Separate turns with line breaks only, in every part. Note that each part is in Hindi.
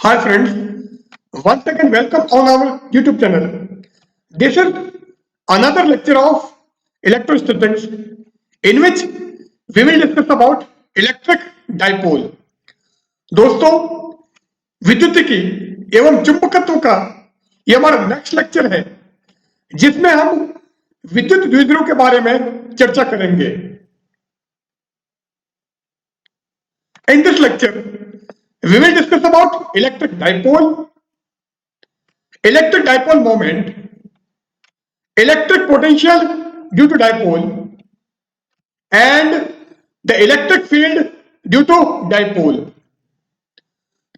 Hi friends, once again welcome on our YouTube channel. This is another lecture of electrostatics in which we will discuss about electric dipole. दोस्तों, विद्युतिकी एवं चुंबकत्व का ये हमारा नेक्स्ट लेक्चर है जिसमें हम विद्युत द्विध्रुव के बारे में चर्चा करेंगे. In this lecture, we will discuss about electric dipole moment, electric potential due to dipole, and the electric field due to dipole.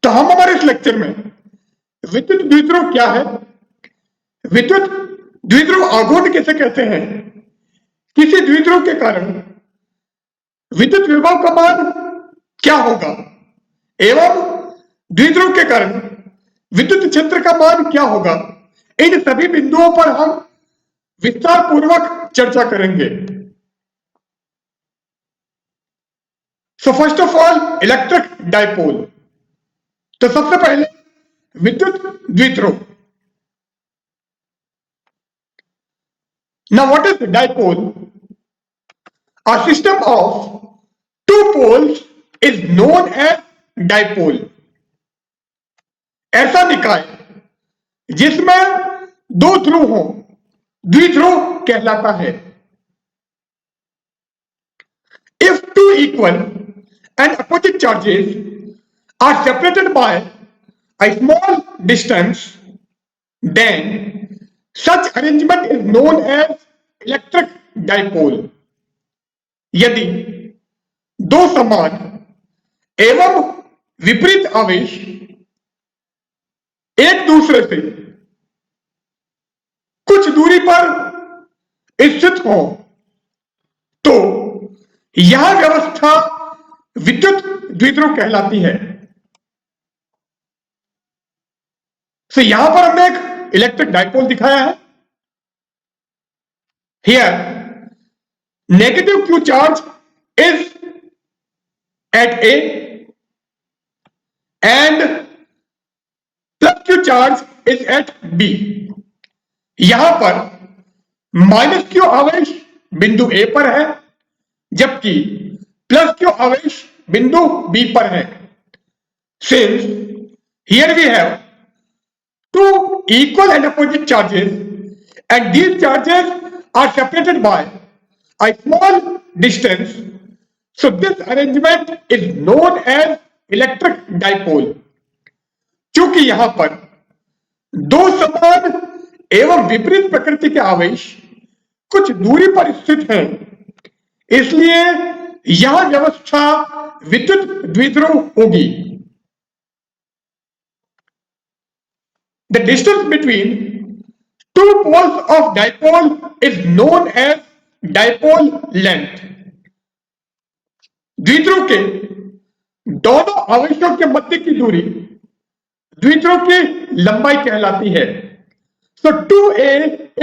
तो हम हमारे इस लेक्चर में विद्युत द्विध्रुव क्या है, विद्युत द्विध्रुव आघूर्ण किसे कहते हैं, किसी द्विध्रुव के कारण विद्युत विभव का मान क्या होगा एवं द्विध्रुव के कारण विद्युत क्षेत्र का मान क्या होगा, इन सभी बिंदुओं पर हम विस्तार पूर्वक चर्चा करेंगे. So first of all electric dipole. तो सबसे पहले विद्युत द्विध्रुव. Now what is dipole? A system of two poles is known as dipole. ऐसा निकाय जिसमें दो ध्रुव हो द्विध्रुव कहलाता है. If two equal and opposite charges are separated by a small distance, then such arrangement is known as electric dipole. यदि दो समान एवं विपरीत आवेश एक दूसरे से कुछ दूरी पर स्थित हो तो यह व्यवस्था विद्युत द्विध्रुव कहलाती है. तो यहां पर हमने एक इलेक्ट्रिक डाइपोल दिखाया है. Here negative Q charge is at A and plus Q charge is at B. यहां पर माइनस Q आवेश बिंदु A पर है जबकि प्लस Q आवेश बिंदु B पर है. Since here we have two equal and opposite charges and these charges are separated by a small distance, so this arrangement is known as electric dipole. क्योंकि यहां पर दो समान एवं विपरीत प्रकृति के आवेश कुछ दूरी पर स्थित हैं, इसलिए यह व्यवस्था विद्युत द्विध्रुव होगी. The distance between two poles of dipole is known as dipole length. द्विध्रुव के दोनों आवेशों के मध्य की दूरी द्विध्रुव की लंबाई कहलाती है. सो 2a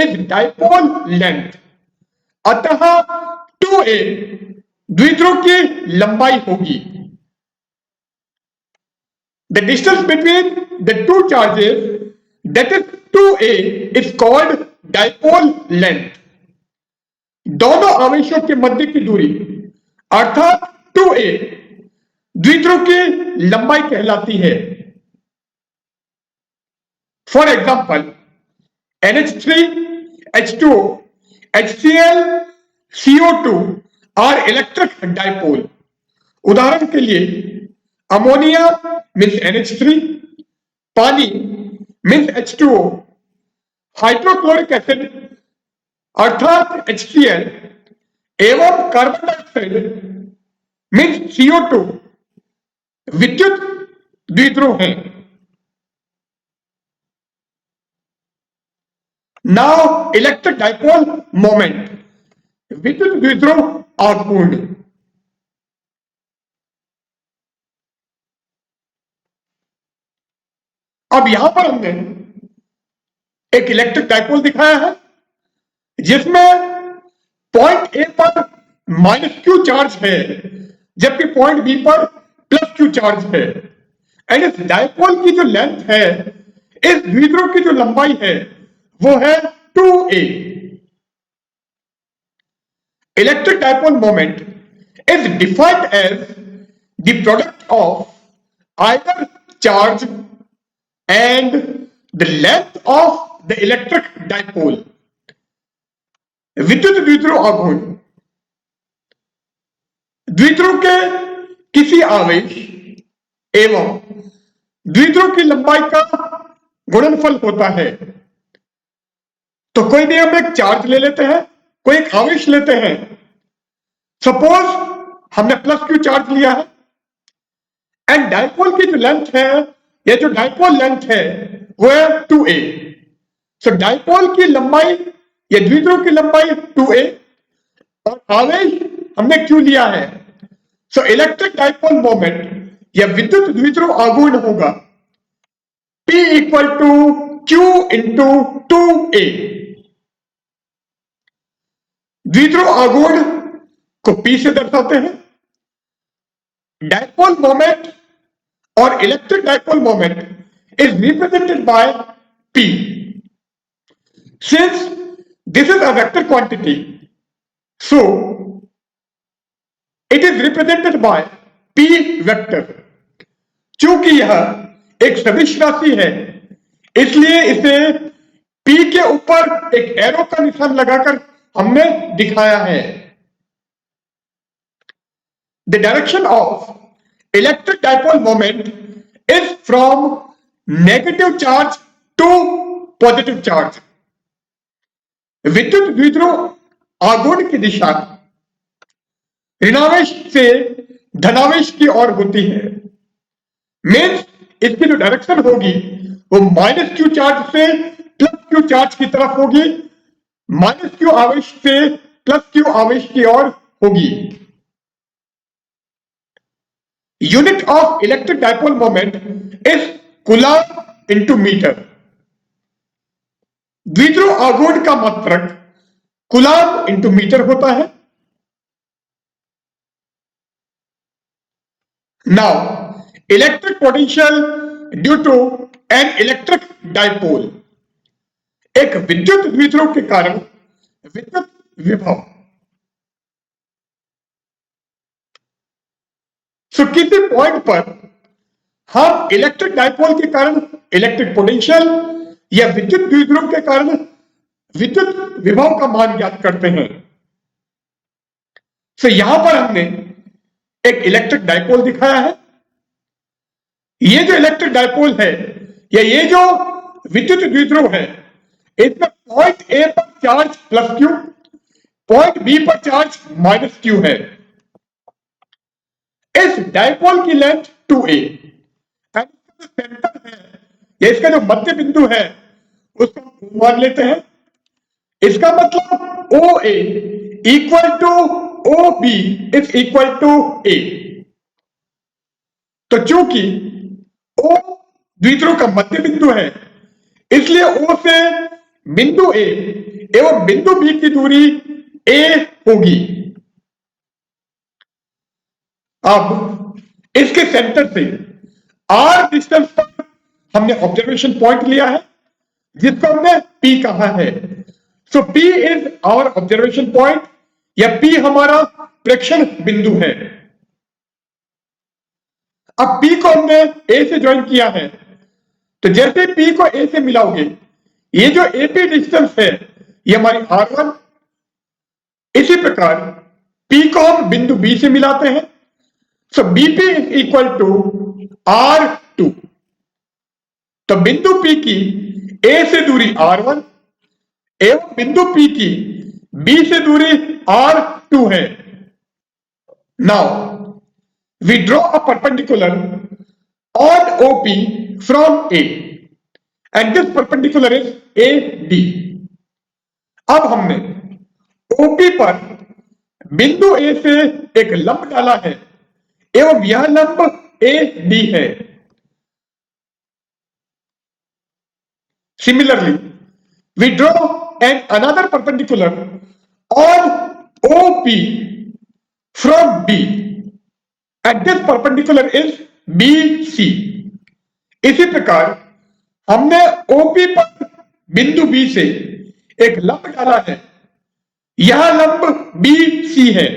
इज डाइपोल लेंथ. अतः 2a द्विध्रुव की लंबाई होगी. The distance between the two charges that is 2a is called dipole length. दोनों आवेशों के मध्य की दूरी अर्थात 2a द्विध्रुव की लंबाई कहलाती है. For example NH3, H2O, HCl, CO2 are electric dipole. उदाहरण के लिए अमोनिया मीन्स NH3, पानी मीन्स H2O, हाइड्रोक्लोरिक एसिड अर्थात HCl एवं कार्बन डाइऑक्साइड मीन्स CO2 विद्युत द्विध्रुव हैं. नाउ इलेक्ट्रिक डाइपोल मोमेंट, विद्युत द्विध्रुव आघूर्ण. अब यहां पर हमने एक इलेक्ट्रिक डाइपोल दिखाया है जिसमें पॉइंट ए पर माइनस क्यू चार्ज है जबकि पॉइंट बी पर प्लस क्यू चार्ज है. एंड इस डायपोल की जो लेंथ है, इस द्विध्रुव की जो लंबाई है वो है 2a। Electric dipole moment is defined as the product of either charge and the length of the electric dipole. विद्युत द्विध्रुव आघूर्ण द्विध्रुव के किसी आवेश एवं द्विध्रुव की लंबाई का गुणनफल होता है। तो कोई भी हम एक चार्ज ले लेते हैं, कोई एक आवेश लेते हैं। सपोज हमने प्लस क्यू चार्ज लिया है एंड डायपोल की जो लेंथ है, या जो डायपोल लेंथ है वो है 2a। सो डायपोल की लंबाई या द्विध्रुव की लंबाई 2a और आवेश हमने क्यू लिया है। सो इलेक्ट्रिक डायपोल मोमेंट या विद्युत द्विध्रुव आघूर्ण होगा P equal to Q into 2a। द्विध्रुव आघूर्ण को P से दर्शाते हैं। डायपोल मोमेंट और electric dipole moment is represented by P। Since this is a vector quantity, so it is represented by P vector। चूंकि यह एक सदिश राशि है, इसलिए इसे P के ऊपर एक एरो का निशान लगाकर हमने दिखाया है। The direction of electric dipole moment is from negative charge to positive charge। विद्युत द्विध्रुव आघूर्ण की दिशा ऋणावेश से धनावेश की ओर होती है। मीन्स इसकी जो डायरेक्शन होगी वो माइनस क्यू चार्ज से प्लस क्यू चार्ज की तरफ होगी, माइनस क्यू आवेश से प्लस क्यू आवेश की ओर होगी। Unit of electric dipole moment is coulomb into metre. द्विध्रुव आघूर्ण का मात्रक कूलम्ब इनटू मीटर होता है। Now electric potential due to an electric dipole. एक विद्युत द्विध्रुव के कारण विद्युत विभव। सो किसी पॉइंट पर हम इलेक्ट्रिक डायपोल के कारण इलेक्ट्रिक पोटेंशियल या विद्युत द्विध्रुव के कारण विद्युत विभव का मान ज्ञात करते हैं। सो यहां पर हमने एक इलेक्ट्रिक डायपोल दिखाया है। ये जो इलेक्ट्रिक डायपोल है या ये जो विद्युत द्विध्रुव है, इसमें पॉइंट ए पर charge plus Q, point B पर चार्ज माइनस क्यू है। इस डायपोल की लेंथ 2a एंड सेंटर है या इसका जो मध्य बिंदु है उसको हम मान लेते हैं। इसका मतलब OA equal to OB is equal to A। तो चूंकि O द्विध्रुव का मध्य बिंदु है, इसलिए O से बिंदु A एवं बिंदु B की दूरी A होगी। अब इसके सेंटर से R डिस्टेंस पर हमने ऑब्जर्वेशन पॉइंट लिया है जिसको हमने P कहा है। So P is our observation point या P हमारा प्रेक्षण बिंदु है। अब P को हमने A से ज्वाइन किया है, तो जैसे P को A से मिलाओगे, ये जो AP डिस्टेंस है ये हमारी R1। इसी प्रकार P को हम बिंदु B से मिलाते हैं। So BP is equal to R2। तो बिंदु P की A से दूरी R1 एवं बिंदु P की B से दूरी R2 है। Now we draw a perpendicular on OP from A and this perpendicular is AD। अब हमने OP पर बिंदु A से एक लंब डाला है एवं यह लंब AD है। Similarly, we draw another perpendicular on OP from B and this perpendicular is BC। इसी प्रकार हमने ओपी पर बिंदु बी से एक लंब डाला है, यह लंब बी सी है।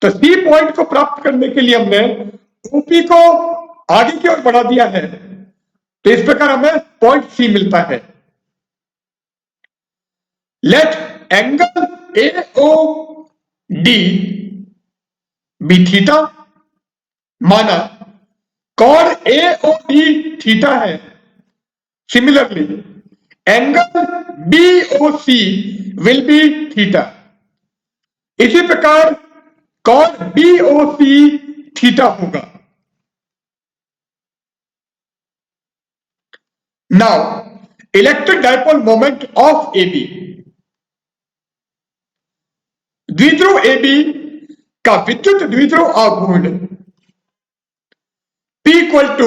तो सी पॉइंट को प्राप्त करने के लिए हमने ओपी को आगे की ओर बढ़ा दिया है, तो इस प्रकार हमें पॉइंट सी मिलता है। Let angle A O D B theta, माना cos A O D theta है। Similarly angle B O C will be theta. इसी प्रकार cos B O C theta होगा। Now electric dipole moment of A B, द्विध्रुव ए बी का विद्युत द्विध्रुव आघूर्ण P equal to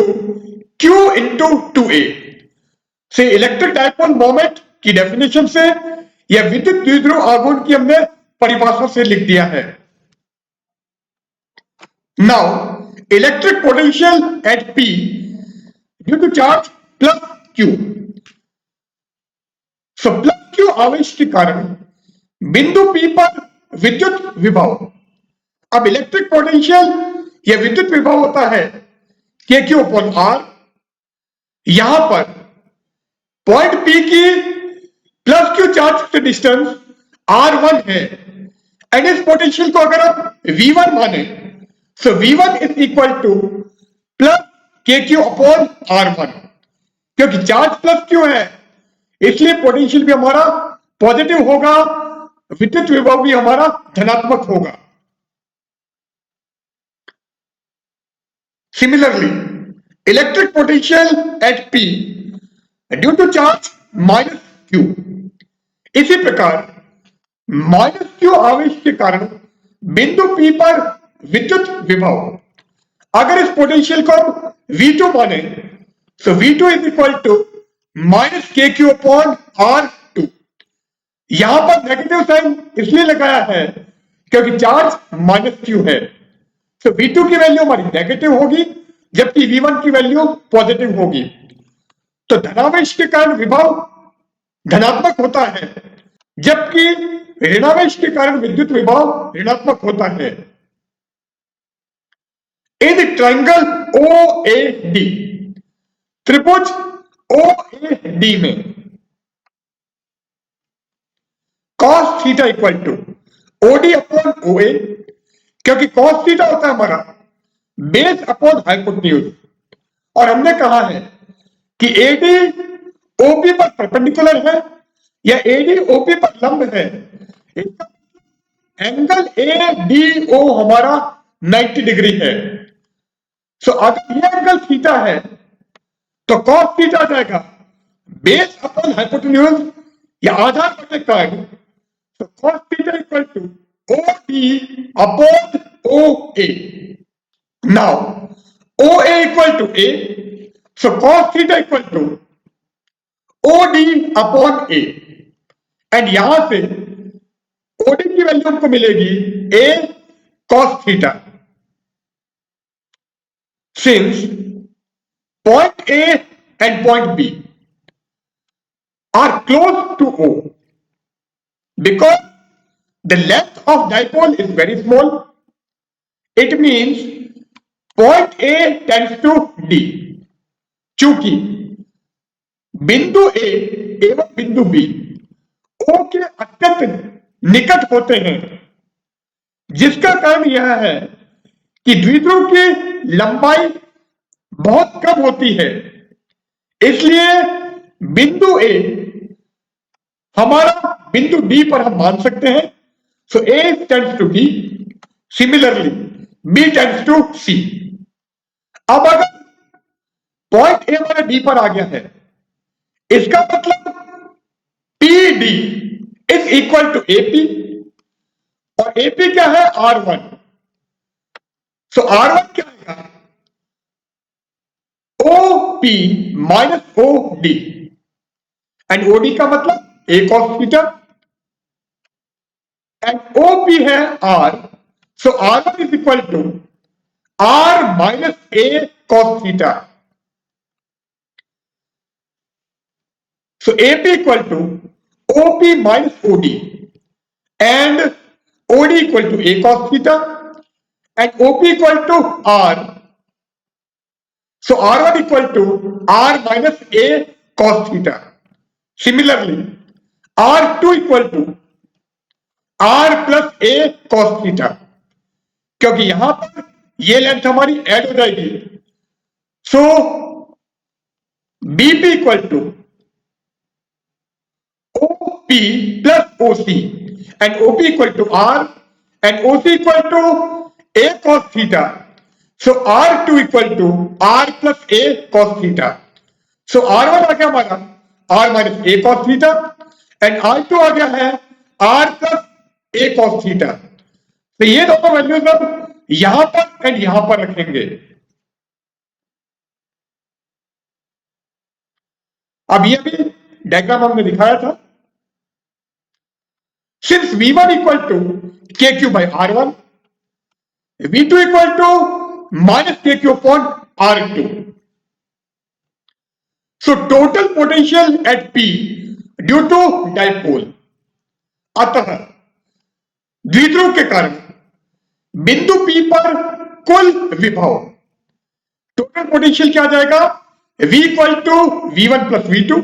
Q into 2A से इलेक्ट्रिक डाइपोल मोमेंट की डेफिनेशन से यह विद्युत द्विध्रुव आघूर्ण की हमने परिभाषा से लिख दिया है। Now electric potential at P due to charge plus Q, so plus Q आवेश के कारण बिंदु P पर विद्युत विभव। अब इलेक्ट्रिक पोटेंशियल यह विद्युत विभव होता है KQ अपॉन R। यहां पर पॉइंट P की प्लस Q चार्ज से डिस्टेंस R1 है, एंड इस पोटेंशियल को अगर आप V1 माने, सो V1 is equal two plus KQ upon R1। क्योंकि चार्ज प्लस Q है, इसलिए पोटेंशियल भी हमारा पॉजिटिव होगा, विद्युत विभव भी हमारा धनात्मक होगा। Similarly, electric potential at P due to charge minus Q, इसी प्रकार माइनस Q आवेश के कारण बिंदु P पर विद्युत विभव। अगर इस पोटेंशियल को हम V2 माने, तो V2 is equal to minus KQ upon R2। यहां पर नेगेटिव साइन इसलिए लगाया है क्योंकि चार्ज माइनस Q है, तो V2 की वैल्यू हमारी नेगेटिव होगी, जबकि V1 की वैल्यू पॉजिटिव होगी। तो धनावेश के कारण विभव धनात्मक होता है, जबकि ऋणावेश के कारण विद्युत विभव ऋणात्मक होता है। इन ट्रायंगल OAD, त्रिभुज OAD में cos theta equal to OD upon OA, क्योंकि cos थीटा होता है हमारा बेस अपॉन हाइपोटेन्यूज, और हमने कहा है कि AD OP पर परपेंडिकुलर है या AD OP पर लंब है। एंगल ADO हमारा 90 डिग्री है। सो अगर ये एंगल थीटा है तो cos थीटा आ जाएगा बेस अपॉन हाइपोटेन्यूज या आधार बटे काट। So cos theta equal to OD upon OA. Now OA equal to A, so cos theta equal to OD upon A, and यहां से OD की वैल्यू हमको मिलेगी A cos theta। Since point A and point B are close to O, because the length of dipole is very small, it means point A tends to D। चूंकि बिंदु A एवं बिंदु B O के अत्यंत निकट होते हैं, जिसका कारण यह है कि द्विध्रुव की लंबाई बहुत कम होती है, इसलिए बिंदु A हमारा बिंदु D पर हम मान सकते हैं। So A tends to B, similarly B tends to C। अब अगर पॉइंट A हमारे D पर आ गया है, इसका मतलब PD is equal to AP, और AP क्या है R1। सो R1 क्या आएगा OP minus OD, and OD का मतलब A cos theta, and OP है R, so R1 is equal to R minus A cos theta. So AP equal to OP minus OD and OD equal to A cos theta and OP equal to R. So R1 equal to R minus A cos theta. Similarly, R2 equal to R plus A cos theta, क्योंकि यहां पर ये लेंथ हमारी ऐड हो जाएगी. So BP equal to OP plus OC and OP equal to R and OC equal to A cos theta. So R2 equal to R plus A cos theta. So R1 आ गया हमारा R minus A cos theta and R2 आ गया है R plus A cos theta. तो ये दोनों वैल्यूज हम यहां पर एंड यहां पर रखेंगे. अब ये भी डायग्राम हमने दिखाया था. Since V1 equal to KQ by R1, V2 equal to minus KQ upon R2. So total potential at P due to dipole. अतः द्विध्रुव के कारण बिंदु P पर कुल विभव टोटल पोटेंशियल क्या आ जाएगा? V equal to V1 plus V2.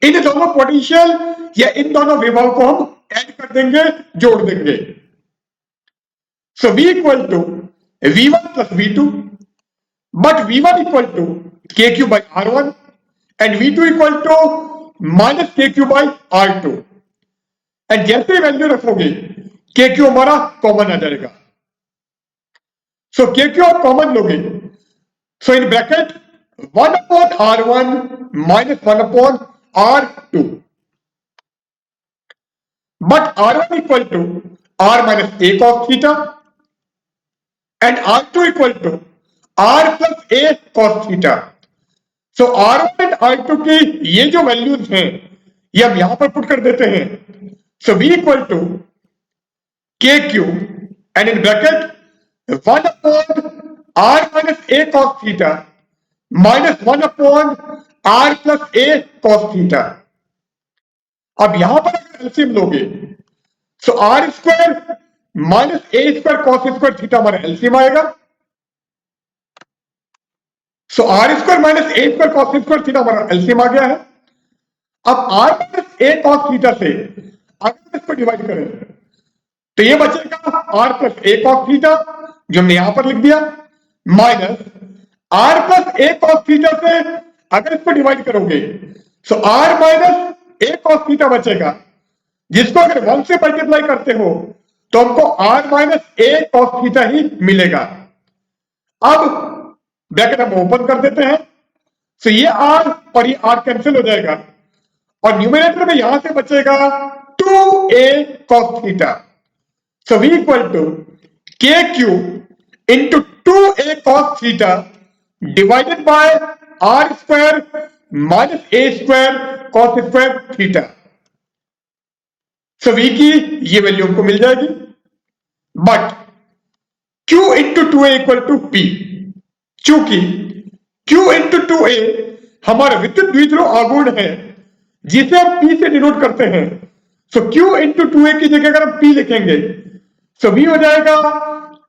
इन दोनों पोटेंशियल या इन दोनों विभव को हम ऐड कर देंगे, जोड़ देंगे. So V equal to V1 plus V2 but V1 equal to KQ by R1 and V2 equal to minus KQ by R2. And जैसे वैल्यू रखोगे KQ हमारा कॉमन आ जाएगा. सो KQ आप कॉमन लोगे, so in bracket 1 upon R1 minus 1 upon R2. But R1 equal to R minus A cos theta and R2 equal to R plus A cos theta. So R1 and R2 की ये जो वैल्यूज हैं ये हम यहां पर पुट कर देते हैं. So V equal to KQ and in bracket 1 upon R minus A cos theta minus 1 upon R plus A cos theta. अब यहां पर अगर एलसीएम लोगे सो आर स्क्वायर माइनस ए स्क्वायर कॉस स्क्वायर थीटा हमारा एलसीएम आएगा. सो आर स्क्वायर माइनस ए स्क्वायर कॉस स्क्वायर थीटा हमारा एलसीएम आ गया है. अब r minus a cos theta से अगर इसको डिवाइड करें तो ये बचेगा r plus a cos theta जो हमने यहां पर लिख दिया minus r plus a cos theta से अगर इसको डिवाइड करोगे so r minus a cos theta बचेगा, जिसको अगर 1 से मल्टीप्लाई करते हो तो हमको r minus a cos theta ही मिलेगा. अब ब्रैकेट हम ओपन कर देते हैं. सो ये आर और ये आर कैंसिल हो जाएगा और न्यूमरेटर में यहां से बचेगा 2a cos theta. So v equal to KQ into 2a cos theta divided by are square minus A square cos square theta. So v की ये वैल्यू हमको मिल जाएगी. But q into 2a equal to p, चूंकि q इंटू 2a हमारा विद्युत द्विध्रुव आघूर्ण है जिसे हम p से डिनोट करते हैं. सो q इंटू 2a की जगह अगर हम p लिखेंगे सो v हो जाएगा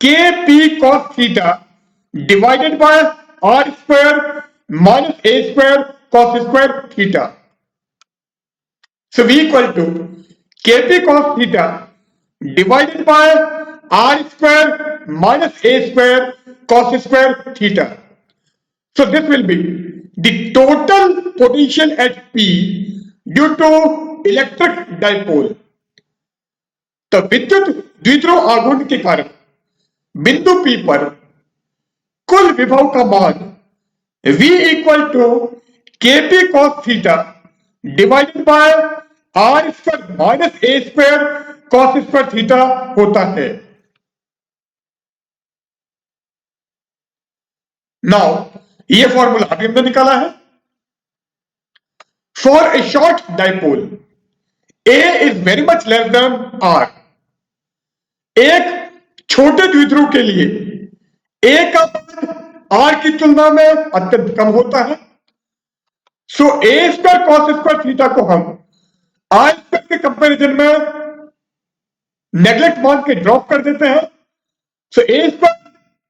kp cos theta divided by are square minus A square cos square theta. So V equal to KP cos theta divided by R square minus A square cos square theta. So this will be the total potential at P due to electric dipole. तो विद्युत द्विध्रुव आघूर्ण के कारण बिंदु P पर कुल विभव का मान V equal to KP cos theta divided by are square minus A square cos square theta होता है. नाउ ये फॉर्मूला अभी हमने निकाला है. For a short dipole A is very much less than R. एक छोटे द्विध्रुव के लिए ए का मान आर की तुलना में अत्यंत कम होता है. So A square cos square theta को हम आर स्क्वायर के कंपैरिजन में नेग्लेक्ट मान के ड्रॉप कर देते हैं। So A square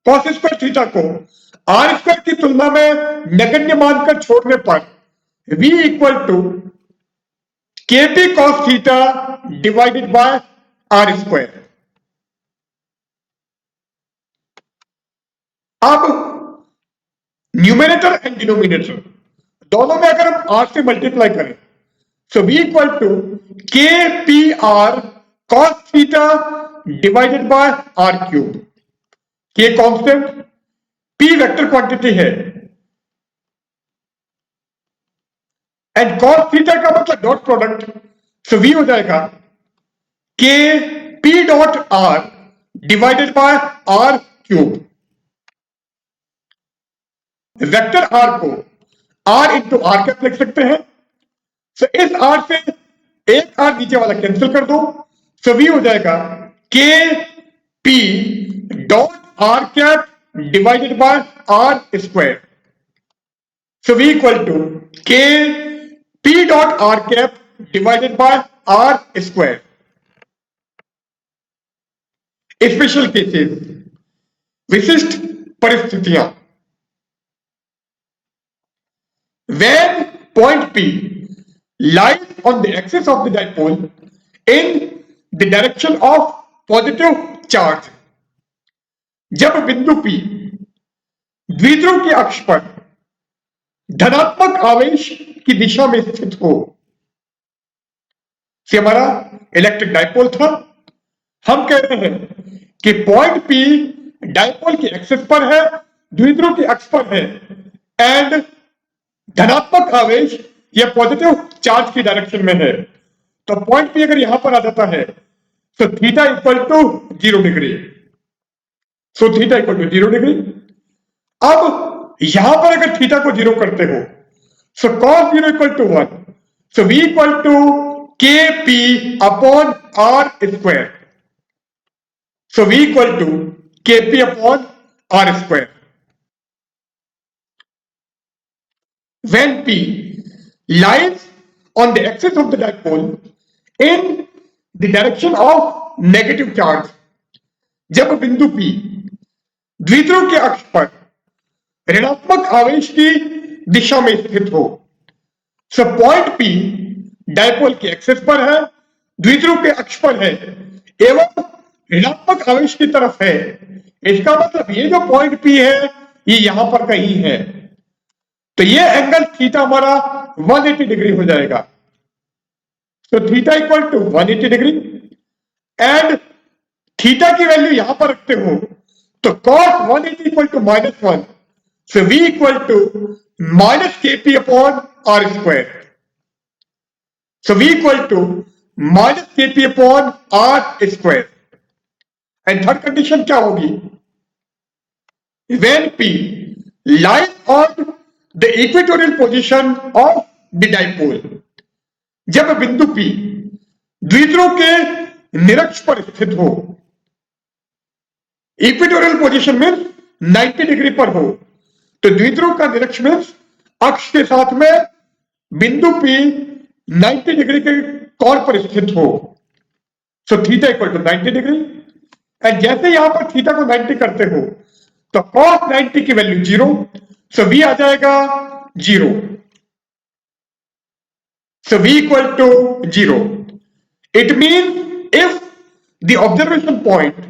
cos square theta को आर स्क्वायर की तुलना में नगण्य मानकर छोड़ने पर v इक्वल टू के P cos theta divided by are square. अब न्यूमरेटर एंड डिनोमिनेटर दोनों में अगर हम आर से मल्टीप्लाई करें सो v इक्वल टू के P are cos theta divided by R cube. K constant, p vector quantity है एंड कॉस थीटा का मतलब डॉट प्रोडक्ट, सो v हो जाएगा के P dot R divided by R cube. Vector R को आर इंटू आर कैप लिख सकते हैं। सो इस आर से एक आर नीचे वाला कैंसिल कर दो, सो v हो जाएगा के P dot r cap divided by are square. So v equal to के P dot r cap divided by are square. Special cases, विशिष्ट परिस्थितियां, when point P lies on the axis of the dipole in the direction of positive charge, जब बिंदु P द्विध्रुव के अक्ष पर धनात्मक आवेश की दिशा में स्थित हो। से हमारा इलेक्ट्रिक डाइपोल था। हम कह रहे हैं कि पॉइंट P डाइपोल के एक्सिस पर है, द्विध्रुव के अक्ष पर है एंड धनात्मक आवेश या पॉजिटिव चार्ज की डायरेक्शन में है। तो पॉइंट P अगर यहां पर आ जाता है तो theta equal to 0 degree. So theta equal to 0 degree. अब यहां पर अगर थीटा को 0 करते हो so cos 0 equal to 1, so v equal to के P upon R square. So v equal to के P upon R square. When P lies on the axis of the dipole in the direction of negative charge, जब बिंदु P द्विध्रुव के अक्ष पर ऋणात्मक आवेश की दिशा में स्थित हो। सो पॉइंट P डाइपोल के एक्सिस पर है, द्विध्रुव के अक्ष पर है एवं ऋणात्मक आवेश की तरफ है। इसका मतलब ये जो पॉइंट P है ये यहां पर कहीं है, तो ये एंगल थीटा हमारा 180 डिग्री हो जाएगा। तो theta equal to 180 degree and theta की वैल्यू यहां पर रखते हो तो cos 180 equal to -1, so v equal to minus K P upon R square. So v equal to minus K P upon R square. And third condition क्या होगी? when P lies on the equatorial position of the dipole, जब बिंदु P द्विध्रुव के निरक्ष पर स्थित हो। इक्वेटोरियल पोजीशन में 90 डिग्री पर हो, तो द्विध्रुव का निरक्ष में अक्ष के साथ में बिंदु P 90 डिग्री के कोण पर स्थित हो। So theta equal to 90 degree and जैसे यहां पर थीटा को 90 करते हो तो cos 90 की वैल्यू 0, सो v आ जाएगा 0। So v equal to 0। It means if the observation point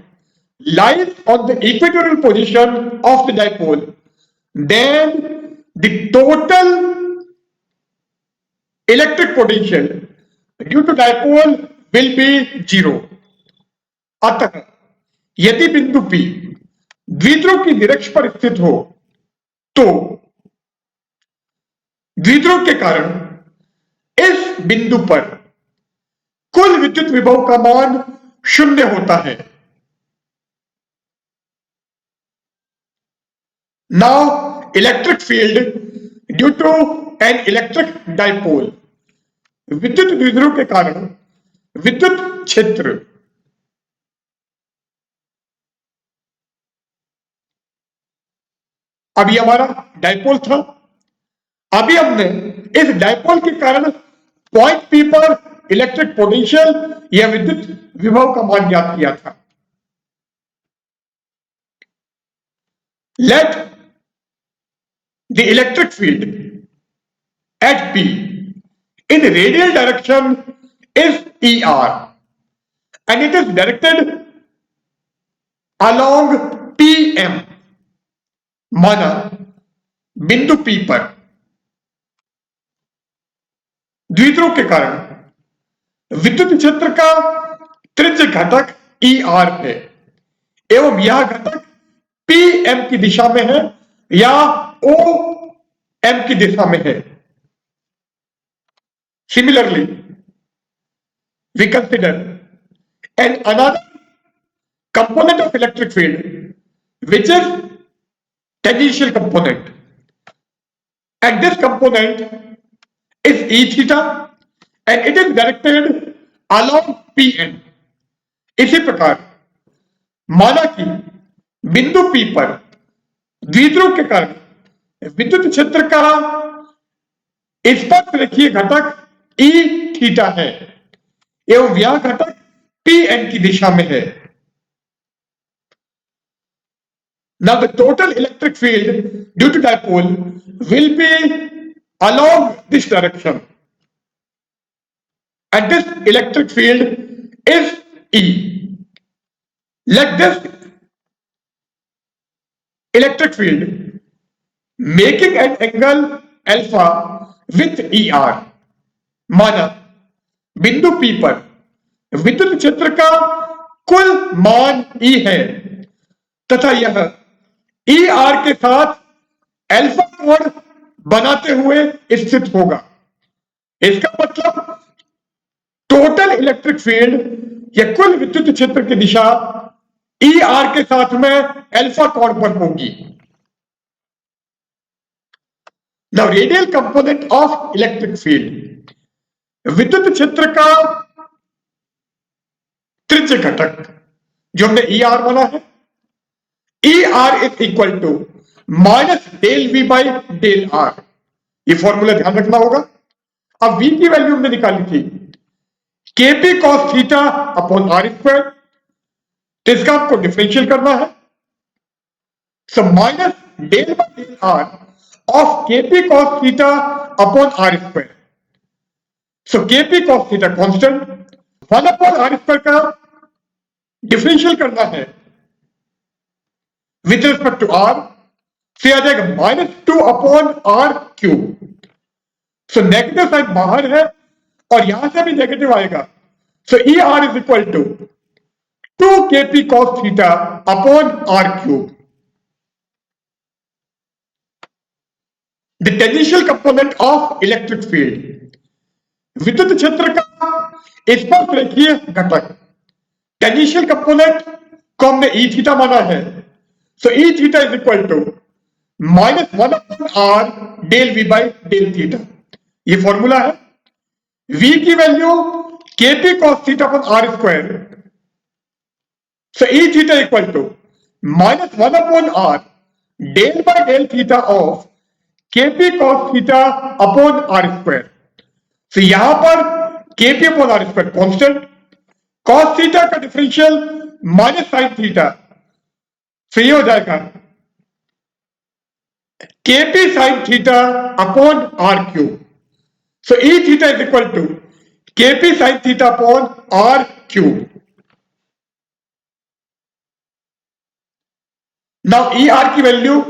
lies on the equatorial position of the dipole, then the total electric potential due to dipole will be 0। अतः यदि बिंदु P द्विध्रुव की निरक्ष पर स्थित हो तो द्विध्रुव के कारण इस बिंदु पर कुल विद्युत विभव का मान 0 होता है। Now electric field due to an electric dipole, विद्युत द्विध्रुव के कारण विद्युत क्षेत्र अभी हमारा डाइपोल था। अभी हमने इस डायपोल के कारण पॉइंट पी पर इलेक्ट्रिक पोटेंशियल या विद्युत विभव का मान ज्ञात किया था। Let the electric field at P in radial direction is ER and it is directed along PM। माना बिंदु P पर द्विध्रुव के कारण विद्युत क्षेत्र का त्रिज्य घटक ER है एवं यह घटक PM की दिशा में है या OM की दिशा में है। Similarly, we consider another component of electric field, which is tangential component, and this component is E theta, and it is directed along Pn। इसी प्रकार माना कि बिंदु P पर द्विध्रुव के कारण विद्युत क्षेत्र का स्पर्शरेखीय घटक E थीटा है एवं यह घटक Pn की दिशा में है। Now the total electric field due to dipole will be along this direction and this electric field is E। Let this electric field making an angle alpha with ER। माना बिंदु P पर विद्युत क्षेत्र का कुल मान E है तथा यह ER के साथ अल्फा कोण बनाते हुए स्थित होगा। इसका मतलब टोटल इलेक्ट्रिक फील्ड या कुल विद्युत क्षेत्र की दिशा ER के साथ में अल्फा कोण पर होगी। Now radial component of electric field, विद्युत क्षेत्र का त्रिज्य घटक जो हमने ER माना है, ER is equal to minus del V by del R। ये फॉर्मूला ध्यान रखना होगा। अब V की वैल्यू हमने निकाली थी KP cos theta upon R square, तो इसका आपको डिफरेंशियल करना है। So minus del by del R of KP cos theta upon R square. So KP cos theta constant, 1 upon R square का डिफरेंशियल करना है विद रिस्पेक्ट टू R, से आ जाएगा -2 upon R cube. So negative sign बाहर है और यहां से भी नेगेटिव आएगा। So ER is equal to 2 KP cos theta upon R cube. The tangential component of electric field, विद्युत क्षेत्र का स्पर्शरेखीय घटक, टेंजेंशियल कंपोनेंट को हमने E थीटा माना है। So E theta is equal to -1 upon R del V by del theta. ये फॉर्मूला है। V की value KP cos theta upon R square. So E theta equal to -1 upon R del by del theta of KP cos theta upon R square. तो यहां पर KP upon R square constant, cos theta का डिफरेंशियल माइनस साइन थीटा, तो ये हो जाएगा KP sin theta upon R cube. So E theta is equal to KP sin theta upon R cube. Now ER की value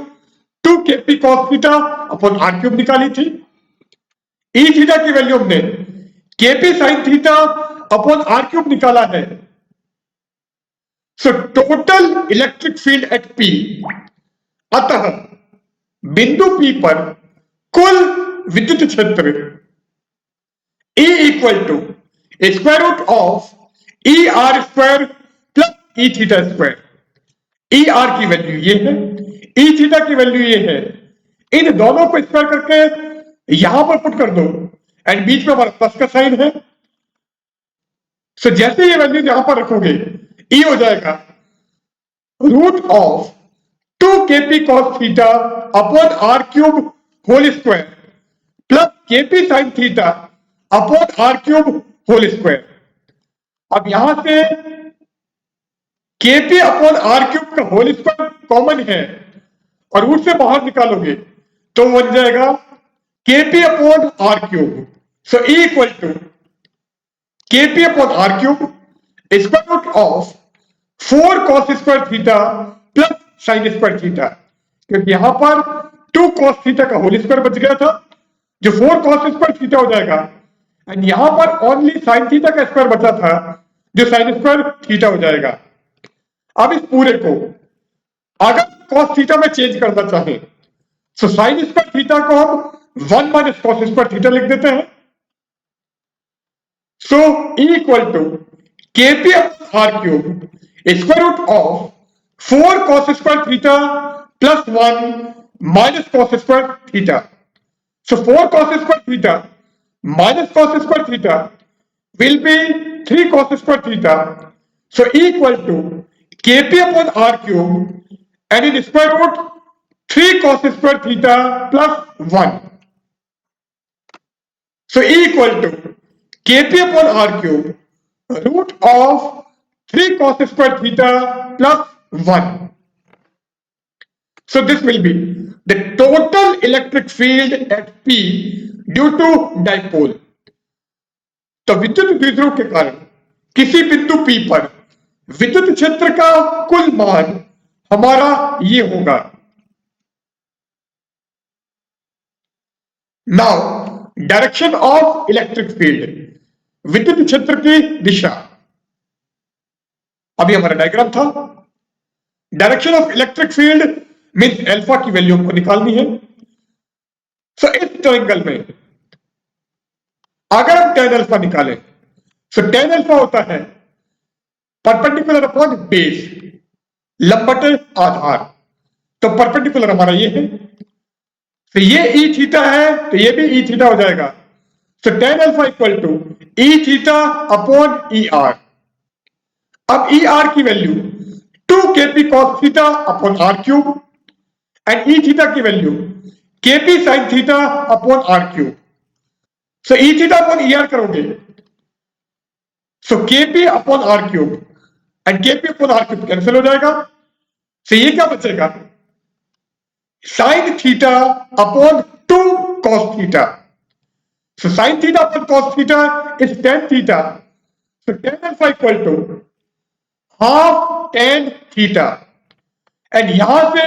2 KP cos theta upon R cube निकाली थी। E थीटा की वैल्यू हमने KP sin theta upon R cube निकाला है। So total electric field at P, अतः बिंदु P पर कुल विद्युत क्षेत्र E इक्वल टू square root of ER square plus E theta square. ER की वैल्यू ये है, E थीटा की वैल्यू ये है। इन दोनों को स्क्वायर करके यहां पर पुट कर दो एंड बीच में हमारा प्लस का साइन है। सो जैसे ये वैल्यू यहां पर रखोगे E हो जाएगा root of 2 KP cos theta upon R cube whole square plus KP sine theta upon R cube whole square. अब यहां से केपी अपॉन आर क्यूब का होल स्क्वायर कॉमन है और उससे बाहर निकालोगे तो बन जाएगा KP upon R cube. So E equal to KP upon R cube square root of 4 cos square theta plus sine square theta, क्योंकि यहां पर 2 cos थीटा का होल स्क्वायर बच गया था जो 4 cos स्क्वायर थीटा हो जाएगा, एंड यहां पर ओनली साइन थीटा का स्क्वायर बचा था जो साइन स्क्वायर थीटा हो जाएगा। अब इस पूरे को अगर cos थीटा में चेंज करना चाहें तो साइन स्क्वायर थीटा को हम 1 माइनस cos स्क्वायर थीटा लिख देते हैं। So E equal to KP R cube square root of 4 cos square theta plus 1 minus cos square theta. So 4 cos square theta minus cos square theta will be 3 cos square theta. So equal to kp upon r cube and in square root 3 cos square theta plus 1. So equal to kp upon r cube root of 3 cos square theta plus 1. So this will be the total electric field at P due to dipole. तो विद्युत द्विध्रुव के कारण किसी बिंदु P पर विद्युत क्षेत्र का कुल मान हमारा ये होगा। Now direction of electric field, विद्युत क्षेत्र की दिशा। अभी हमारा डायग्राम था। Direction of electric field means alpha की वैल्यू हमको निकालनी है। सो इस ट्रायंगल में अगर हम tan अल्फा निकालें तो tan अल्फा होता है परपेंडिकुलर अपॉन बेस, लंबटे आधार। तो परपेंडिकुलर हमारा ये है, तो ये ई थीटा है तो ये भी ई थीटा हो जाएगा। तो tan alpha equal to E theta upon E R. अब ई आर की value 2 K P cos theta upon R cube and E theta की value K P sine theta upon R cube. So E theta upon E R करोगे so K P upon R cube and K P upon R cube cancel हो जाएगा। सो ये क्या बचेगा, sine theta upon 2 cos theta. So sine theta upon cos theta is tan theta. So tan alpha equal to half tan theta, and यहां से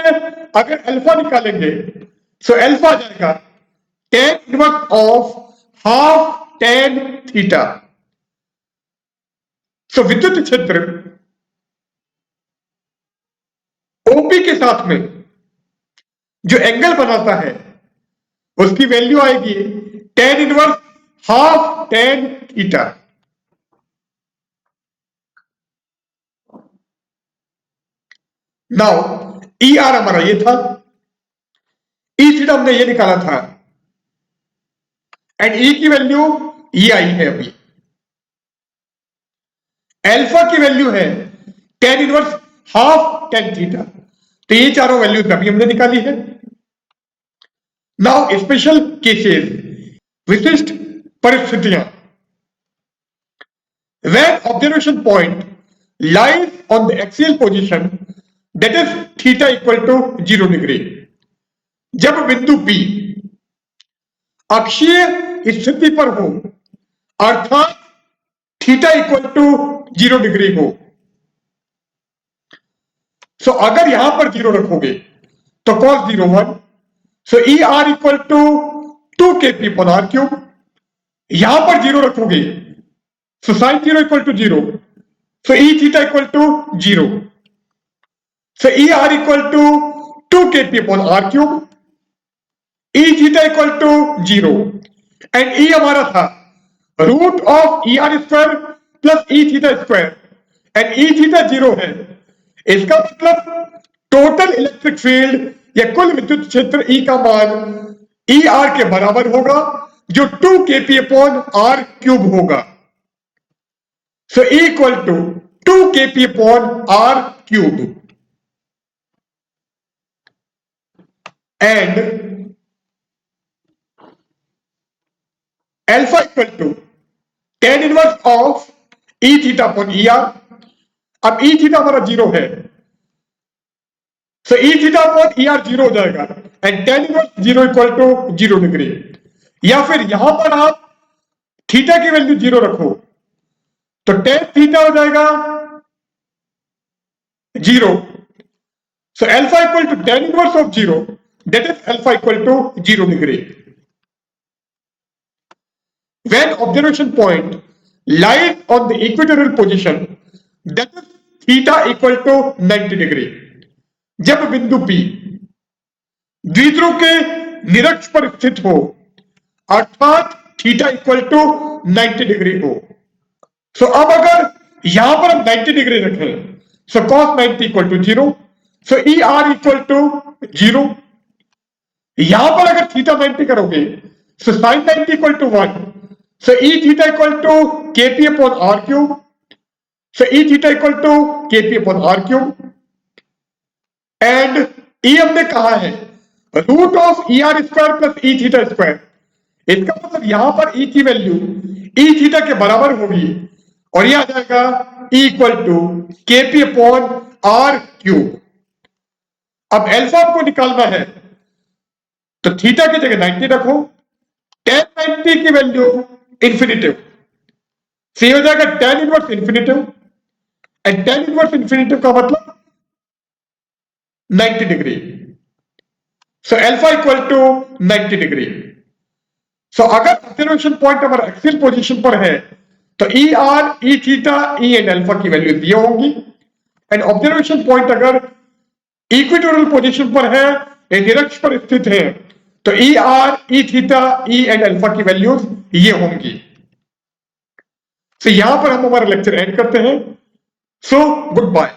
अगर अल्फा निकालेंगे सो अल्फा आ जाएगा tan inverse of half tan theta. So विद्युत क्षेत्र ओपी के साथ में जो एंगल बनाता है उसकी वैल्यू आएगी tan inverse half tan theta. Now E R हमारा ये था, ई थीटा हमने ये निकाला था एंड ई की वैल्यू ये आई है। अभी अल्फा की वैल्यू है tan inverse half tan theta. तो ये चारों वैल्यूज अभी हमने निकाली है। नाउ स्पेशल केसेस, विशिष्ट परिस्थितियां। When observation point lies on the axial position that is theta equal to 0 degree. जब बिंदु P अक्षीय स्थिति पर हो अर्थात थीटा इक्वल टू 0 डिग्री हो। सो अगर यहां पर 0 रखोगे तो cos 0 1। So E R equal to 2 K P upon R cube. यहां पर 0 रखोगे so sine 0 equal to 0। So E theta equal to 0। So E R equal to 2 K P upon R cube. E theta equal to 0 and E हमारा था root of E R square plus E theta square and E theta 0 है। इसका मतलब टोटल इलेक्ट्रिक फील्ड या कुल विद्युत क्षेत्र ई का मान ई आर के बराबर होगा जो 2 केपी अपॉन आर क्यूब होगा। So E equal to 2 K P upon R cube and alpha equal to tan inverse of E theta upon E R. अब ई थीटा हमारा 0 है, so E theta upon E R 0 हो जाएगा and tan inverse 0 equal to 0 degree. या फिर यहां पर आप थीटा की वैल्यू 0 रखो तो tan थीटा हो जाएगा 0। So alpha equal to tan inverse of 0, that is alpha equal to 0 degree. When observation point lies on the equatorial position, that is theta equal to 90 degree. जब बिंदु P द्विध्रुव के निरक्ष पर स्थित हो अर्थात थीटा इक्वल टू 90 डिग्री हो। सो अब अगर यहां पर हम 90 डिग्री रखें, so cos 90 equal to 0, so E R equal to 0। यहां पर अगर थीटा 90 करोगे so sin 90 equal to 1, so E theta equal to KP upon R cube, so E theta equal to KP upon R cube. And E हमने कहा है root of E R square plus E theta square. इसका मतलब यहां पर ई की वैल्यू ई थीटा के बराबर होगी और यह आ जाएगा E equal to KP upon R cube. अब अल्फा आपको निकालना है तो थीटा की जगह 90 रखो, tan 90 की वैल्यू इंफिनिटिव, से हो जाएगा tan inverse infinitive and tan inverse infinitive का मतलब 90 degree. So alpha equal to 90 degree. So अगर ऑब्जर्वेशन पॉइंट हमारा एक्सियल पोजीशन पर है तो E R, E theta, E and alpha की वैल्यू ये होंगी एंड ऑब्जर्वेशन पॉइंट अगर इक्वेटोरियल पोजीशन पर है या निरक्ष पर स्थित है तो E R, E theta, E and alpha की वैल्यूज ये होंगी। सो यहां पर हम हमारा लेक्चर एंड करते हैं। So good bye.